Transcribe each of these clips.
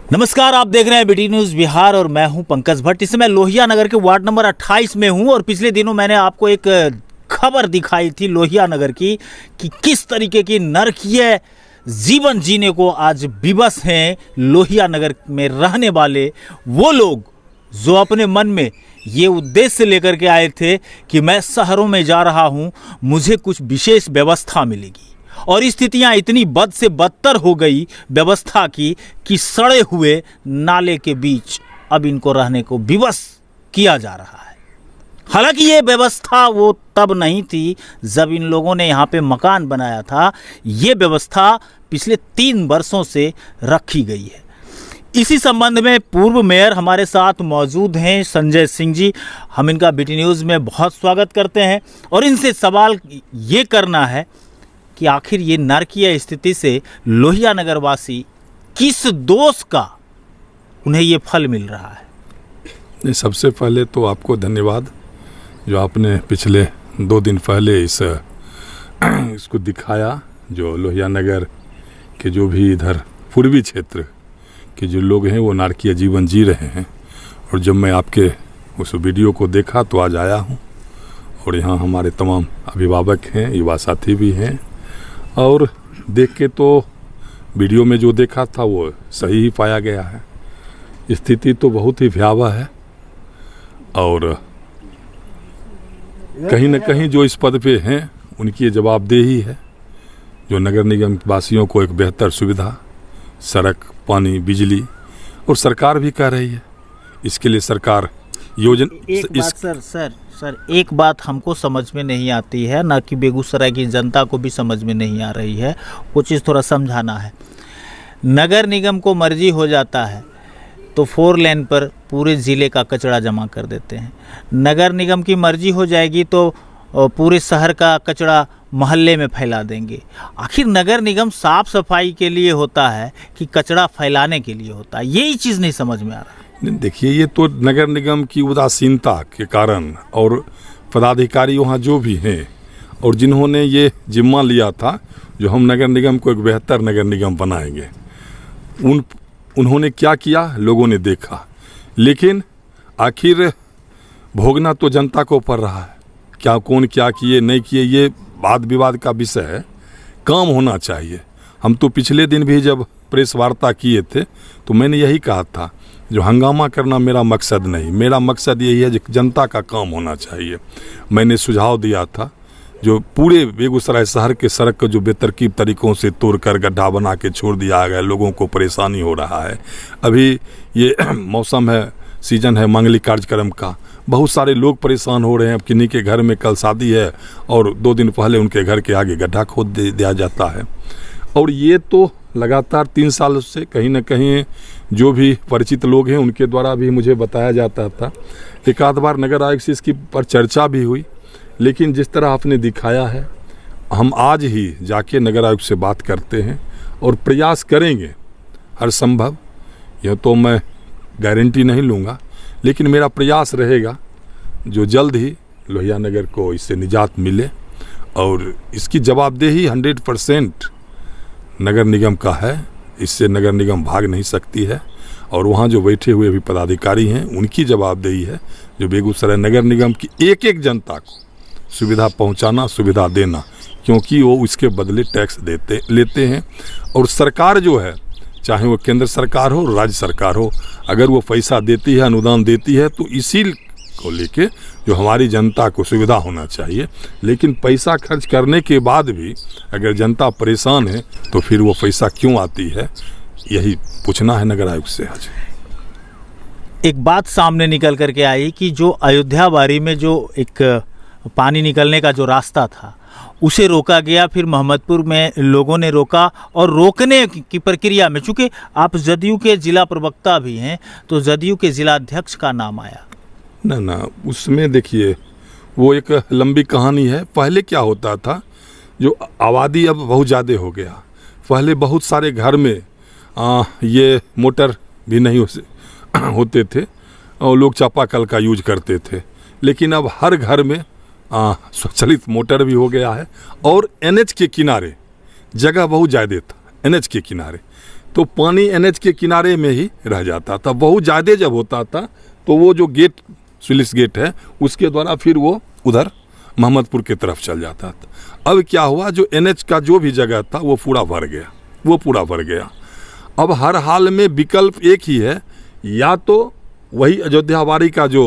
नमस्कार, आप देख रहे हैं बीटी न्यूज बिहार और मैं हूं पंकज भट्ट। इस समय लोहिया नगर के वार्ड नंबर 28 में हूं और पिछले दिनों मैंने आपको एक खबर दिखाई थी लोहिया नगर की कि किस तरीके की नरकीय जीवन जीने को आज विवश हैं लोहिया नगर में रहने वाले वो लोग जो अपने मन में ये उद्देश्य लेकर के आए थे कि मैं शहरों में जा रहा हूं, मुझे कुछ विशेष व्यवस्था मिलेगी। और स्थितियां इतनी बद से बदतर हो गई व्यवस्था की कि सड़े हुए नाले के बीच अब इनको रहने को विवश किया जा रहा है। हालांकि ये व्यवस्था वो तब नहीं थी जब इन लोगों ने यहाँ पे मकान बनाया था। ये व्यवस्था पिछले 3 वर्षों से रखी गई है। इसी संबंध में पूर्व मेयर हमारे साथ मौजूद हैं, संजय सिंह जी। हम इनका बीटी न्यूज़ में बहुत स्वागत करते हैं और इनसे सवाल ये करना है कि आखिर ये नारकीय स्थिति से लोहिया नगर वासी किस दोष का उन्हें ये फल मिल रहा है। सबसे पहले तो आपको धन्यवाद जो आपने पिछले 2 दिन पहले इसको दिखाया। जो लोहिया नगर के जो भी इधर पूर्वी क्षेत्र के जो लोग हैं वो नारकीय जीवन जी रहे हैं, और जब मैं आपके उस वीडियो को देखा तो आज आया हूँ। और यहाँ हमारे तमाम अभिभावक हैं, युवा साथी भी हैं, और देख के तो वीडियो में जो देखा था वो सही ही पाया गया है। स्थिति तो बहुत ही भयावह है, और कहीं न कहीं जो इस पद पे हैं उनकी ये जवाबदेही है जो नगर निगम वासियों को एक बेहतर सुविधा, सड़क, पानी, बिजली, और सरकार भी कर रही है। इसके लिए सरकार एक बात हमको समझ में नहीं आती है, ना कि बेगूसराय की जनता को भी समझ में नहीं आ रही है। वो चीज़ थोड़ा समझाना है। नगर निगम को मर्जी हो जाता है तो 4 लेन पर पूरे ज़िले का कचरा जमा कर देते हैं। नगर निगम की मर्जी हो जाएगी तो पूरे शहर का कचरा मोहल्ले में फैला देंगे। आखिर नगर निगम साफ़ सफाई के लिए होता है कि कचरा फैलाने के लिए होता है? यही चीज़ नहीं समझ में आ रहा। देखिए, ये तो नगर निगम की उदासीनता के कारण, और पदाधिकारी वहाँ जो भी हैं और जिन्होंने ये जिम्मा लिया था जो हम नगर निगम को एक बेहतर नगर निगम बनाएंगे, उन्होंने क्या किया लोगों ने देखा। लेकिन आखिर भोगना तो जनता को पड़ रहा है। क्या कौन क्या किए नहीं किए ये वाद विवाद का विषय है, काम होना चाहिए। हम तो पिछले दिन भी जब प्रेस वार्ता किए थे तो मैंने यही कहा था, जो हंगामा करना मेरा मकसद नहीं, मेरा मकसद यही है कि जनता का काम होना चाहिए। मैंने सुझाव दिया था जो पूरे बेगूसराय शहर के सड़क को जो बेतरकीब तरीक़ों से तोड़कर गड्ढा बना के छोड़ दिया गया, लोगों को परेशानी हो रहा है। अभी ये मौसम है, सीजन है मांगलिक कार्यक्रम का, बहुत सारे लोग परेशान हो रहे हैं। अब किन्हीं के घर में कल शादी है और 2 दिन पहले उनके घर के आगे गड्ढा खोद दिया जाता है। और ये तो लगातार 3 साल से कहीं ना कहीं जो भी परिचित लोग हैं उनके द्वारा भी मुझे बताया जाता था। एक आध बार नगर आयुक्त से इसकी पर चर्चा भी हुई, लेकिन जिस तरह आपने दिखाया है, हम आज ही जाके नगर आयुक्त से बात करते हैं और प्रयास करेंगे हर संभव। यह तो मैं गारंटी नहीं लूँगा, लेकिन मेरा प्रयास रहेगा जो जल्द ही लोहिया नगर को इससे निजात मिले। और इसकी जवाबदेही 100% नगर निगम का है, इससे नगर निगम भाग नहीं सकती है। और वहाँ जो बैठे हुए भी पदाधिकारी हैं उनकी जवाबदेही है जो बेगूसराय नगर निगम की एक जनता को सुविधा पहुँचाना, सुविधा देना, क्योंकि वो इसके बदले टैक्स लेते हैं। और सरकार जो है, चाहे वो केंद्र सरकार हो, राज्य सरकार हो, अगर वो पैसा देती है, अनुदान देती है, तो इसी को लेके जो हमारी जनता को सुविधा होना चाहिए। लेकिन पैसा खर्च करने के बाद भी अगर जनता परेशान है तो फिर वो पैसा क्यों आती है, यही पूछना है नगर आयुक्त से। आज एक बात सामने निकल करके आई कि जो अयोध्या बारी में जो एक पानी निकलने का जो रास्ता था उसे रोका गया। फिर मोहम्मदपुर में लोगों ने रोका, और रोकने की प्रक्रिया में चूँकि आप जदयू के जिला प्रवक्ता भी हैं तो जदयू के जिला अध्यक्ष का नाम आया। ना, उसमें देखिए वो एक लंबी कहानी है। पहले क्या होता था, जो आबादी अब बहुत ज़्यादा हो गया, पहले बहुत सारे घर में ये मोटर भी नहीं होते थे और लोग चापाकल का यूज करते थे। लेकिन अब हर घर में स्वचालित मोटर भी हो गया है। और NH के किनारे जगह बहुत ज़्यादा था, NH के किनारे तो पानी एनएच के किनारे में ही रह जाता था। बहुत ज़्यादा जब होता था तो वो जो गेट स्लुइस गेट है उसके द्वारा फिर वो उधर मोहम्मदपुर की तरफ चल जाता था। अब क्या हुआ, जो एनएच का जो भी जगह था वो पूरा भर गया। अब हर हाल में विकल्प एक ही है, या तो वही अयोध्यावाड़ी का जो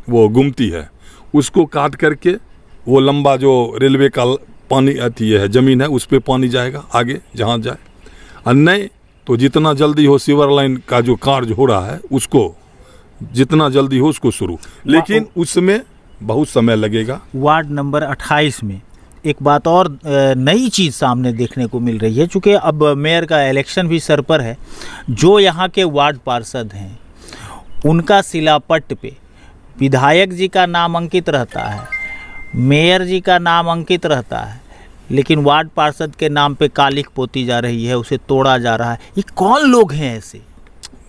वो गुमती है उसको काट करके वो लंबा जो रेलवे का पानी आती है ज़मीन है उस पर पानी जाएगा आगे जहाँ जाए, और नहीं तो जितना जल्दी हो सीवर लाइन का जो कार्य हो रहा है उसको जितना जल्दी हो उसको शुरू, लेकिन उसमें बहुत समय लगेगा। वार्ड नंबर 28 में एक बात और नई चीज़ सामने देखने को मिल रही है, चूँकि अब मेयर का इलेक्शन भी सर पर है। जो यहाँ के वार्ड पार्षद हैं उनका शिलापट पे विधायक जी का नाम अंकित रहता है, मेयर जी का नाम अंकित रहता है, लेकिन वार्ड पार्षद के नाम पे कालिख पोती जा रही है, उसे तोड़ा जा रहा है। ये कौन लोग हैं ऐसे?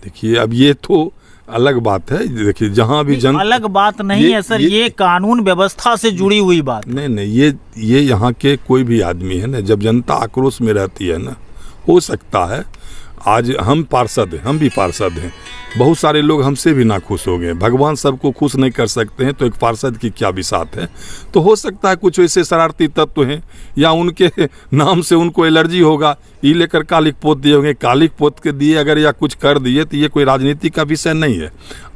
देखिए अब ये तो अलग बात है। देखिए जहाँ भी अलग बात नहीं है सर, ये कानून व्यवस्था से जुड़ी हुई बात। नहीं, ये यहाँ के कोई भी आदमी है ना, जब जनता आक्रोश में रहती है ना, हो सकता है आज हम पार्षद हैं, हम भी पार्षद हैं, बहुत सारे लोग हमसे भी नाखुश हो गए। भगवान सबको खुश नहीं कर सकते हैं तो एक पार्षद की क्या बिसात है। तो हो सकता है कुछ ऐसे शरारती तत्व हैं या उनके नाम से उनको एलर्जी होगा, ये लेकर कालिख पोत दिए होंगे। कालिख पोत के दिए अगर या कुछ कर दिए तो ये कोई राजनीति का विषय नहीं है।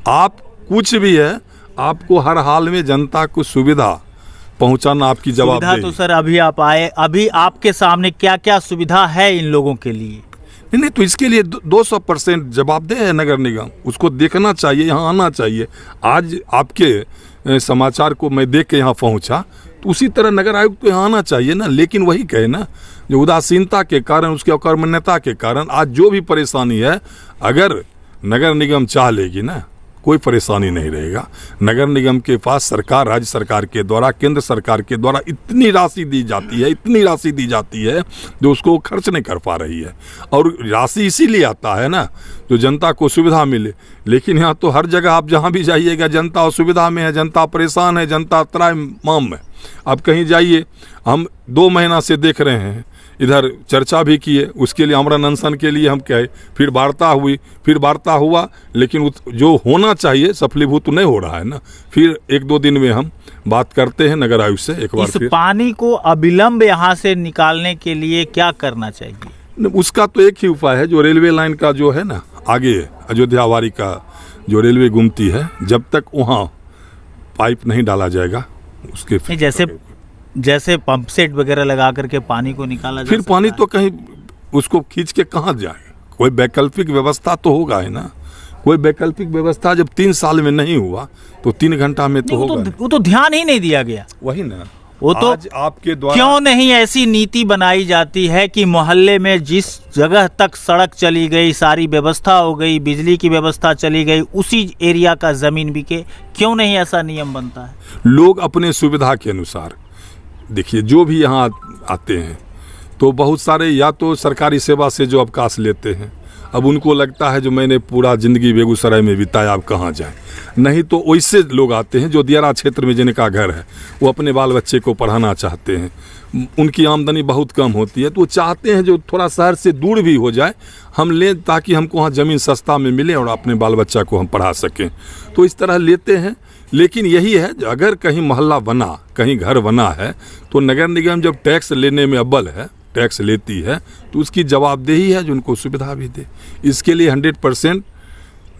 आप कुछ भी है, आपको हर हाल में जनता को सुविधा पहुंचाना आपकी जवाबदेही। तो सर अभी आप आए, अभी आपके सामने क्या क्या सुविधा है इन लोगों के लिए? नहीं, तो इसके लिए 200% जवाबदेह है नगर निगम, उसको देखना चाहिए, यहाँ आना चाहिए। आज आपके समाचार को मैं देख के यहाँ पहुँचा तो उसी तरह नगर आयुक्त को यहाँ आना चाहिए ना। लेकिन वही कहे ना, जो उदासीनता के कारण, उसके अकर्मण्यता के कारण आज जो भी परेशानी है, अगर नगर निगम चाह लेगी ना कोई परेशानी नहीं रहेगा। नगर निगम के पास सरकार, राज्य सरकार के द्वारा, केंद्र सरकार के द्वारा इतनी राशि दी जाती है जो उसको खर्च नहीं कर पा रही है। और राशि इसीलिए आता है ना जो जनता को सुविधा मिले। लेकिन यहाँ तो हर जगह आप जहाँ भी जाइएगा जनता असुविधा में है, जनता परेशान है, जनता त्राहिमाम में। अब कहीं जाइए, हम 2 महीना से देख रहे हैं, इधर चर्चा भी किए, उसके लिए आमरण अनशन के लिए हम कहे, फिर वार्ता हुआ, लेकिन जो होना चाहिए सफलीभूत नहीं हो रहा है ना। फिर 1-2 दिन में हम बात करते हैं नगर आयुक्त से एक बार। इस पानी को अविलंब यहाँ से निकालने के लिए क्या करना चाहिए? उसका तो एक ही उपाय है, जो रेलवे लाइन का जो है ना आगे अयोध्यावाड़ी का जो रेलवे गुमती है, जब तक वहाँ पाइप नहीं डाला जाएगा उसके जैसे पंप सेट वगैरह लगा करके पानी को निकाला जा फिर सकता पानी है। तो कहीं उसको खींच के कहाँ जाए, कोई वैकल्पिक व्यवस्था तो होगा है ना। कोई वैकल्पिक व्यवस्था जब 3 साल में नहीं हुआ तो 3 घंटा में तो होगा। वो तो ध्यान ही नहीं दिया गया। वही ना, वो तो आज आपके द्वारा क्यों नहीं ऐसी नीति बनाई जाती है कि मोहल्ले में जिस जगह तक सड़क चली गई, सारी व्यवस्था हो गई, बिजली की व्यवस्था चली गई, उसी एरिया का जमीन बिके? क्यों नहीं ऐसा नियम बनता है? लोग अपने सुविधा के अनुसार, देखिए जो भी यहाँ आते हैं तो बहुत सारे या तो सरकारी सेवा से जो अवकाश लेते हैं, अब उनको लगता है जो मैंने पूरा ज़िंदगी बेगूसराय में बिताया, अब कहाँ जाए। नहीं तो वैसे लोग आते हैं जो दियारा क्षेत्र में जिनका घर है, वो अपने बाल बच्चे को पढ़ाना चाहते हैं, उनकी आमदनी बहुत कम होती है, तो वो चाहते हैं जो थोड़ा शहर से दूर भी हो जाए हम लें, ताकि हमको वहाँ ज़मीन सस्ता में मिले और अपने बाल बच्चा को हम पढ़ा सकें। तो इस तरह लेते हैं। लेकिन यही है, अगर कहीं मोहल्ला बना, कहीं घर बना है, तो नगर निगम जब टैक्स लेने में अव्वल है, टैक्स लेती है, तो उसकी जवाबदेही है जो उनको सुविधा भी दे। इसके लिए 100%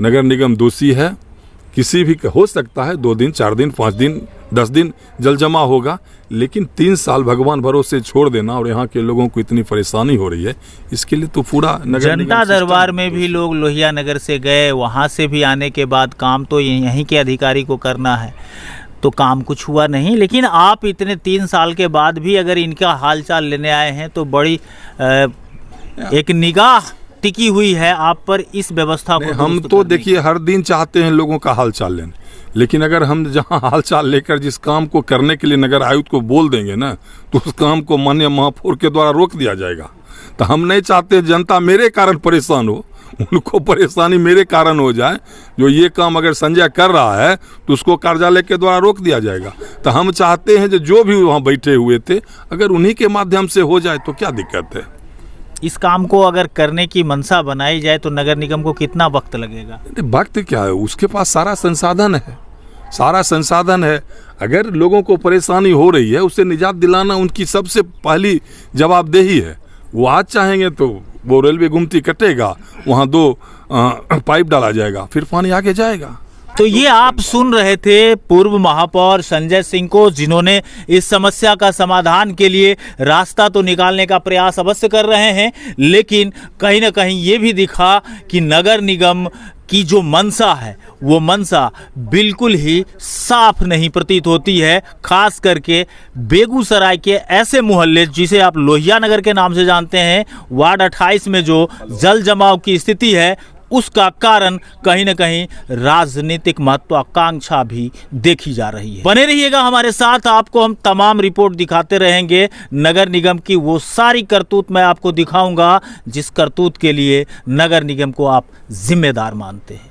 नगर निगम दोषी है। किसी भी हो सकता है 2 दिन, 4 दिन, 5 दिन, 10 दिन जल जमा होगा, लेकिन 3 साल भगवान भरोसे छोड़ देना और यहाँ के लोगों को इतनी परेशानी हो रही है, इसके लिए तो पूरा नगर जनता दरबार में भी लोग लोहिया नगर से गए, वहाँ से भी आने के बाद काम तो यहीं के अधिकारी को करना है, तो काम कुछ हुआ नहीं। लेकिन आप इतने 3 साल के बाद भी अगर इनका हालचाल लेने आए हैं तो बड़ी एक निगाह टिकी हुई है आप पर इस व्यवस्था को। हम तो देखिए हर दिन चाहते हैं लोगों का हालचाल लेने, लेकिन अगर हम जहां हालचाल लेकर जिस काम को करने के लिए नगर आयुक्त को बोल देंगे ना, तो उस काम को माननीय महापौर के द्वारा रोक दिया जाएगा। तो हम नहीं चाहते जनता मेरे कारण परेशान हो, उनको परेशानी मेरे कारण हो जाए। जो ये काम अगर संजय कर रहा है तो उसको कार्यालय के द्वारा रोक दिया जाएगा। तो हम चाहते हैं जो भी वहाँ बैठे हुए थे, अगर उन्हीं के माध्यम से हो जाए तो क्या दिक्कत है। इस काम को अगर करने की मंशा बनाई जाए तो नगर निगम को कितना वक्त लगेगा? वक्त क्या है, उसके पास सारा संसाधन है, सारा संसाधन है। अगर लोगों को परेशानी हो रही है उससे निजात दिलाना उनकी सबसे पहली जवाबदेही है। वो आज चाहेंगे तो वो रेलवे गुमती कटेगा, वहाँ 2 पाइप डाला जाएगा, फिर पानी आगे जाएगा। तो ये आप सुन रहे थे पूर्व महापौर संजय सिंह को, जिन्होंने इस समस्या का समाधान के लिए रास्ता तो निकालने का प्रयास अवश्य कर रहे हैं, लेकिन कहीं ना कहीं ये भी दिखा कि नगर निगम की जो मंशा है वो मंशा बिल्कुल ही साफ नहीं प्रतीत होती है। खास करके बेगूसराय के ऐसे मोहल्ले जिसे आप लोहिया नगर के नाम से जानते हैं, वार्ड 28 में जो जल जमाव की स्थिति है उसका कारण कहीं ना कहीं राजनीतिक महत्वाकांक्षा भी देखी जा रही है। बने रहिएगा हमारे साथ, आपको हम तमाम रिपोर्ट दिखाते रहेंगे। नगर निगम की वो सारी करतूत मैं आपको दिखाऊंगा जिस करतूत के लिए नगर निगम को आप जिम्मेदार मानते हैं।